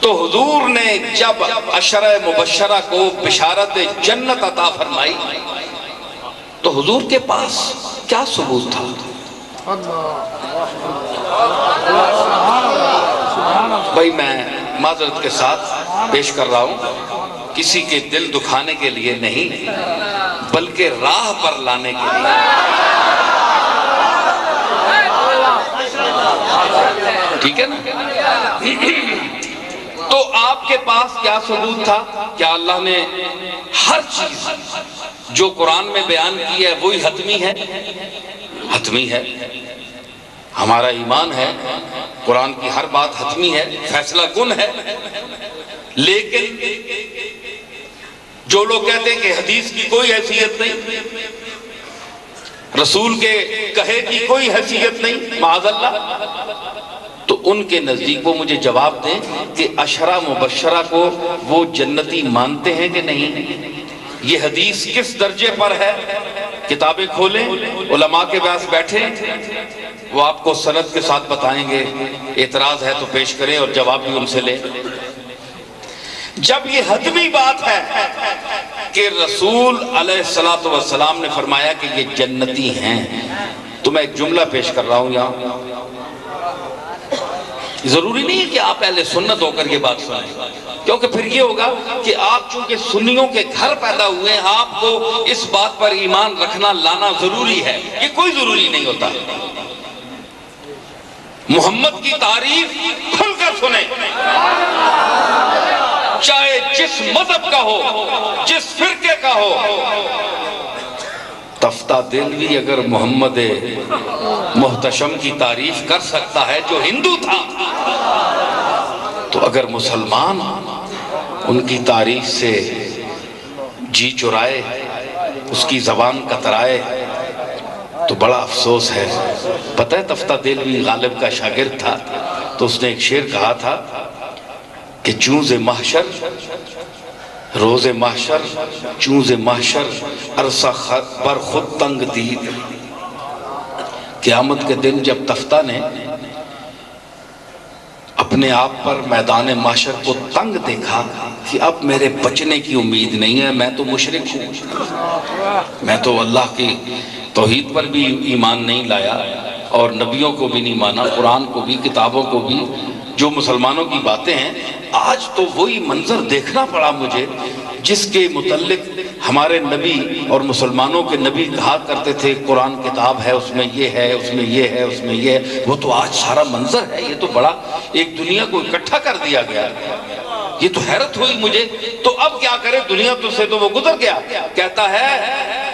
تو حضور نے جب عشرہ مبشرہ کو بشارت جنت عطا فرمائی تو حضور کے پاس کیا ثبوت تھا؟ بھائی میں معذرت کے ساتھ پیش کر رہا ہوں، کسی کے دل دکھانے کے لیے نہیں بلکہ راہ پر لانے کے لیے۔ ٹھیک ہے نا؟ تو آپ کے پاس کیا ثبوت تھا؟ کیا اللہ نے ہر چیز جو قرآن میں بیان کی ہے وہی حتمی ہے؟ حتمی ہے۔ ہمارا ایمان ہے قرآن کی ہر بات حتمی ہے، فیصلہ کن ہے۔ لیکن جو لوگ کہتے ہیں کہ حدیث کی کوئی حیثیت نہیں، رسول کے کہے کی کوئی حیثیت نہیں، معاذ اللہ، تو ان کے نزدیک وہ مجھے جواب دیں کہ عشرہ مبشرہ کو وہ جنتی مانتے ہیں کہ نہیں؟ یہ حدیث کس درجے پر ہے؟ کتابیں کھولیں، علماء کے پاس بیٹھیں، وہ آپ کو سند کے ساتھ بتائیں گے۔ اعتراض ہے تو پیش کریں اور جواب بھی ان سے لیں۔ جب یہ حتمی بات ہے کہ رسول علیہ السلام نے فرمایا کہ یہ جنتی ہیں، تو میں ایک جملہ پیش کر رہا ہوں یہاں۔ ضروری نہیں ہے کہ آپ اہل سنت ہو کر یہ بات سنیں، کیونکہ پھر یہ ہوگا کہ آپ چونکہ سنیوں کے گھر پیدا ہوئے ہیں، آپ کو اس بات پر ایمان رکھنا لانا ضروری ہے۔ یہ کوئی ضروری نہیں ہوتا۔ محمد کی تعریف کھل کر سنیں، چاہے جس مذہب کا ہو، جس فرقے کا ہو۔ تفتہ دلوی اگر محمد محتشم کی تعریف کر سکتا ہے جو ہندو تھا، تو اگر مسلمان ان کی تعریف سے جی چرائے، اس کی زبان کترائے، تو بڑا افسوس ہے۔ پتہ ہے تفتہ دلوی غالب کا شاگرد تھا، تو اس نے ایک شعر کہا تھا کہ چونز محشر روز محشر، چونز محشر عرصہ بر خود تنگ دید۔ قیامت کے دن جب تفتہ نے اپنے آپ پر میدان محشر کو تنگ دیکھا کہ اب میرے بچنے کی امید نہیں ہے، میں تو مشرک ہوں، میں تو اللہ کی توحید پر بھی ایمان نہیں لایا اور نبیوں کو بھی نہیں مانا، قرآن کو بھی، کتابوں کو بھی، جو مسلمانوں کی باتیں ہیں۔ آج تو وہی منظر دیکھنا پڑا مجھے جس کے متعلق ہمارے نبی اور مسلمانوں کے نبی کہا کرتے تھے قرآن کتاب ہے، اس میں یہ ہے، اس میں یہ ہے، اس میں یہ ہے، وہ تو آج سارا منظر ہے۔ یہ تو بڑا ایک دنیا کو اکٹھا کر دیا گیا، یہ تو حیرت ہوئی مجھے۔ تو اب کیا کرے، دنیا تو سے تو وہ گزر گیا۔ کہتا ہے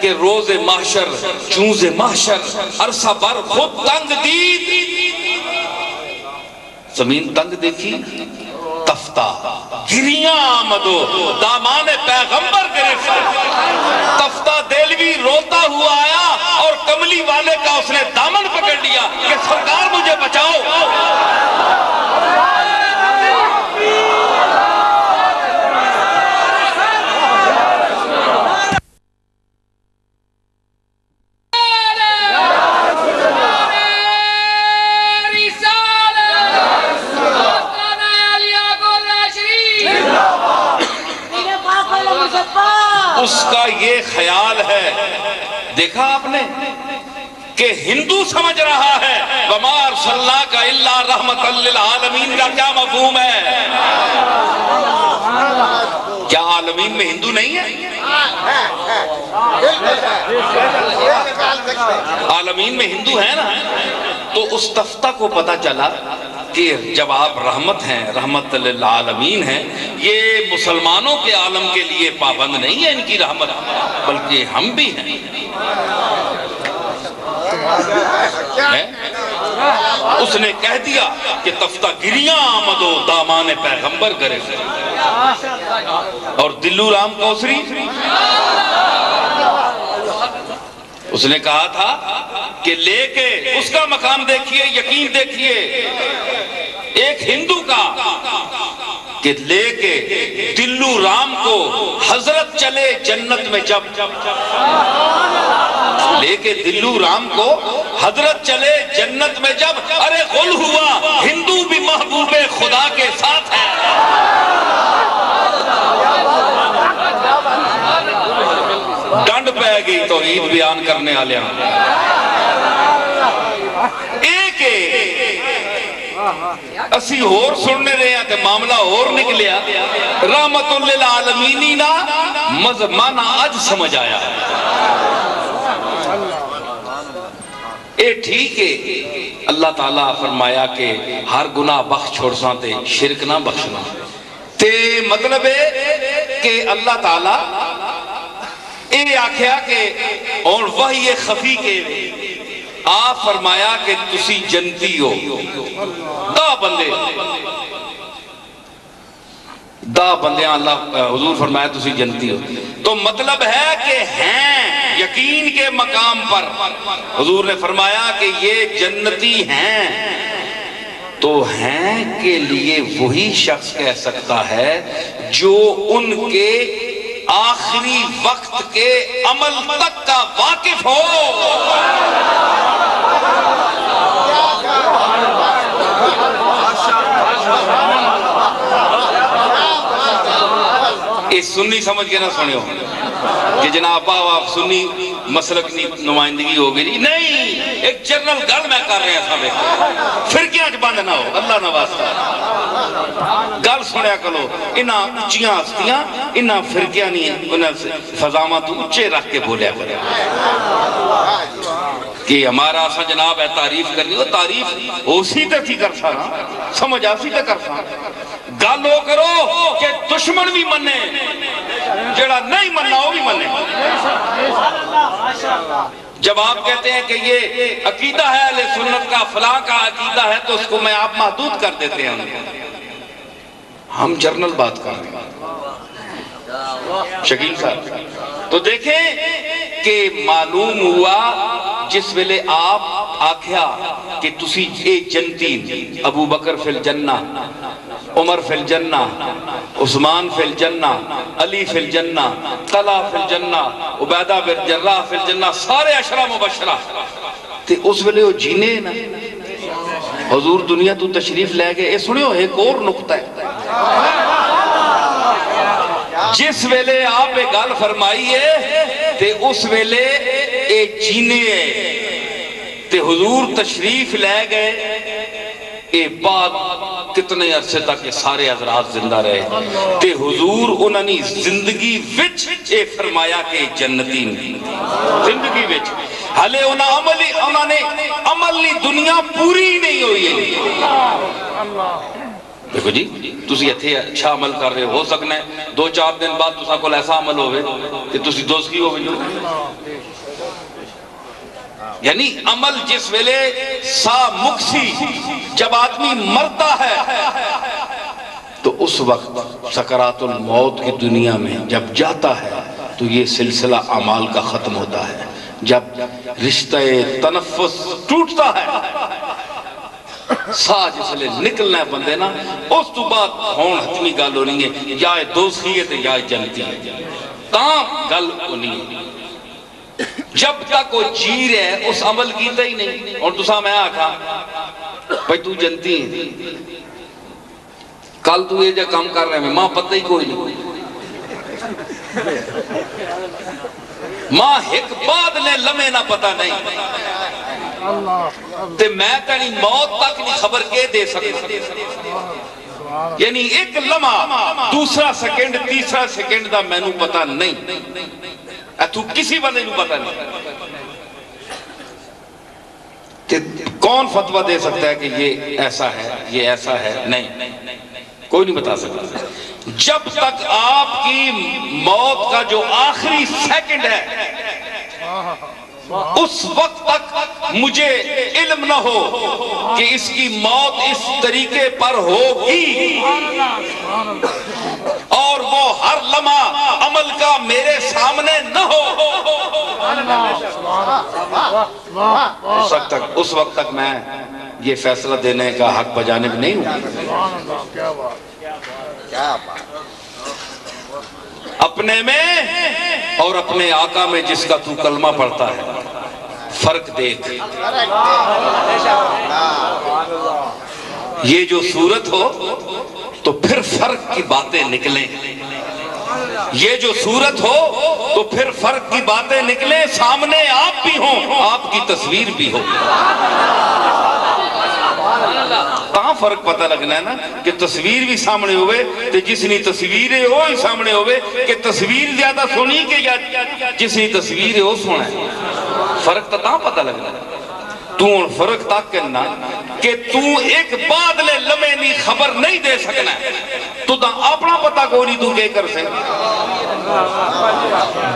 کہ روز محشر چونز محشر عرصہ بر خود تنگ دید، زمین تنگ دیکھی، تفتہ گریاں آمدو دامان پیغمبر گرفت۔ تفتہ دلوی روتا ہوا آیا اور کملی والے کا اس نے دامن پکڑ لیا کہ سرکار مجھے بچاؤ۔ اس کا یہ خیال ہے، دیکھا آپ نے کہ ہندو سمجھ رہا ہے وَمَا أَرْسَلْنَاكَ إِلَّا رَحْمَةً لِلْعَالَمِينَ کا کیا مفہوم ہے؟ کیا عالمین میں ہندو نہیں ہے؟ عالمین میں ہندو ہے نا۔ تو اس تفتہ کو پتا چلا کہ جب آپ رحمت ہیں، رحمت للعالمین ہیں، یہ مسلمانوں کے عالم کے لیے پابند نہیں ہے ان کی رحمت، بلکہ ہم بھی ہیں۔ اس نے کہہ دیا کہ تفتہ گریاں آمد و دامان پیغمبر کرے، اور دلو رام کوسری اس نے کہا تھا کہ لے کے اس کا مقام دیکھیے، یقین دیکھیے ایک ہندو کا، کہ لے کے دلو رام کو حضرت چلے جنت میں جب، لے کے دلو رام کو حضرت چلے جنت میں جب، ارے غل ہوا ہندو بھی محبوب خدا کے ساتھ ہے۔ توحید بیان کرنے والے ایک اسی اور سننے رہے ہیں تے معاملہ اور نکلیا رحمت للعالمین نا مانا اج سمجھ آیا اے ٹھیک ہے اللہ تعالیٰ فرمایا کہ ہر گناہ بخش چھوڑ ساں تے شرک نہ بخشنا تے مطلب ہے کہ اللہ تعالیٰ اے آکھیا کہ اور وحی خفی کے آپ فرمایا کہ تسی جنتی ہو دا بندے اللہ حضور فرمایا تسی جنتی ہو تو مطلب ہے کہ ہیں یقین کے مقام پر حضور نے فرمایا کہ یہ جنتی ہیں تو ہیں کے لیے وہی شخص کہہ سکتا ہے جو ان کے آخری وقت کے عمل تک کا واقف ہو یہ سنی سمجھ کے نہ سنیو کہ جناب آپ سنی مسلک نمائندگی ہو گئی نہیں ایک جنرل گل میں کر رہے ہیں سب فرقیاں بند نہ ہو اللہ نہ واسطہ گل سنیا کرو انہاں اچیاں ہستیاں انہاں فرقیاں نہیں انہاں فضامات اچھے رکھ کے بولیا کرے کہ ہمارا سا جناب ہے تعریف کرنی ہو تعریف اسی تے تھی کر سا سمجھ آسی تے کر سا گل ہو کرو کہ دشمن بھی منے جڑا نہیں مننا وہ بھی منے جب آپ کہتے ہیں کہ یہ عقیدہ ہے اہل سنت کا فلاں کا عقیدہ ہے تو اس کو میں آپ محدود کر دیتے ہیں ہم جرنل بات کر رہے ہیں شکیل صاحب تو دیکھیں کہ معلوم ہوا جس ویلے آپ آکھیا کہ تسی اے جنتی ابو بکر فی الجنہ عمر فی الجنہ عثمان فی الجنہ علی فی الجنہ طلحہ فی الجنہ عبیدہ بن جراح فی الجنہ سارے عشرہ مبشرہ تے اس ویلے وہ جینے نا حضور دنیا تو تشریف لے گئے اے سنیو ایک اور نقطہ ہے جس ویلے آپ ایک گل فرمائیے تے اس ویلے اے جینے تے حضور تشریف لے گئے اے بعد کتنے عرصے تک یہ سارے حضرات زندہ رہے تے حضور انہوں نے زندگی وچ اے فرمایا کہ جنتی زندگی وچ حالے انہوں نے عملی دنیا پوری نہیں ہوئی ہے دیکھو جی تسی اتھے اچھا عمل کر رہے ہو سکنا ہے 2-4 دن بعد تسا کو ایسا عمل ہوئے کہ تسی دوستی ہوئے یعنی عمل جس ویلے سا مکسی جب آدمی مرتا ہے تو اس وقت سکرات الموت کی دنیا میں جب جاتا ہے تو یہ سلسلہ اعمال کا ختم ہوتا ہے جب رشتہ تنفس ٹوٹتا ہے سا جس لئے نکلنا ہے بندے نا اس تو بعد ہون حتمی گل ہونی ہے یا دوستی ہے یا جنتی ہے تاں گل ہونی ہے جب تک وہ جی رہے اس عمل کیتا ہی نہیں اور تسا میں آکھا بھائی تو جنتی ہیں کل تو یہ جا کام کر رہے ہیں ماں پتہ ہی کوئی نہیں ماں ایک بعد نے لمحے نہ پتہ نہیں تے میں کہنی موت تک نہیں خبر کے دے سکتا یعنی ایک لمحہ دوسرا سیکنڈ تیسرا سیکنڈ دا میں نو پتہ نہیں تو کسی بندے نو پتہ نہیں کون فتوہ دے سکتا ہے کہ یہ ایسا ہے یہ ایسا ہے نہیں کوئی نہیں بتا سکتا جب تک آپ کی موت کا جو آخری سیکنڈ ہے اس وقت تک مجھے علم نہ ہو کہ اس کی موت اس طریقے پر ہوگی اور وہ ہر لمحہ عمل کا میرے سامنے نہ ہو اس وقت تک میں یہ فیصلہ دینے کا حق بجانب نہیں ہوں اپنے میں اور اپنے آقا میں جس کا تو کلمہ پڑھتا ہے فرق دیکھ یہ جو صورت ہو تو پھر فرق کی باتیں نکلیں یہ جو صورت ہو تو پھر فرق کی باتیں نکلیں، سامنے آپ بھی ہوں، آپ کی تصویر بھی ہو۔ کہاں فرق پتہ لگنا ہے نا کہ تصویر بھی سامنے ہوئے تو جس نے تصویریں ہو ہی سامنے ہوئے، کہ تصویر زیادہ سنی کہ یا جس نے تصویریں ہو سنا ہے۔ فرق تو کہاں پتہ لگنا ہے؟ تو فرق تک کرنا کہ تو ایک بادلے لمحے نہیں خبر نہیں دے سکنا ہے، تو دا اپنا پتہ کو نہیں تو کیا کر سکتا،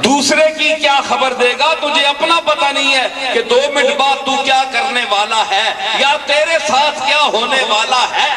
دوسرے کی کیا خبر دے گا؟ تجھے اپنا پتہ نہیں ہے کہ 2 منٹ بعد تو کیا کرنے والا ہے یا تیرے ساتھ کیا ہونے والا ہے۔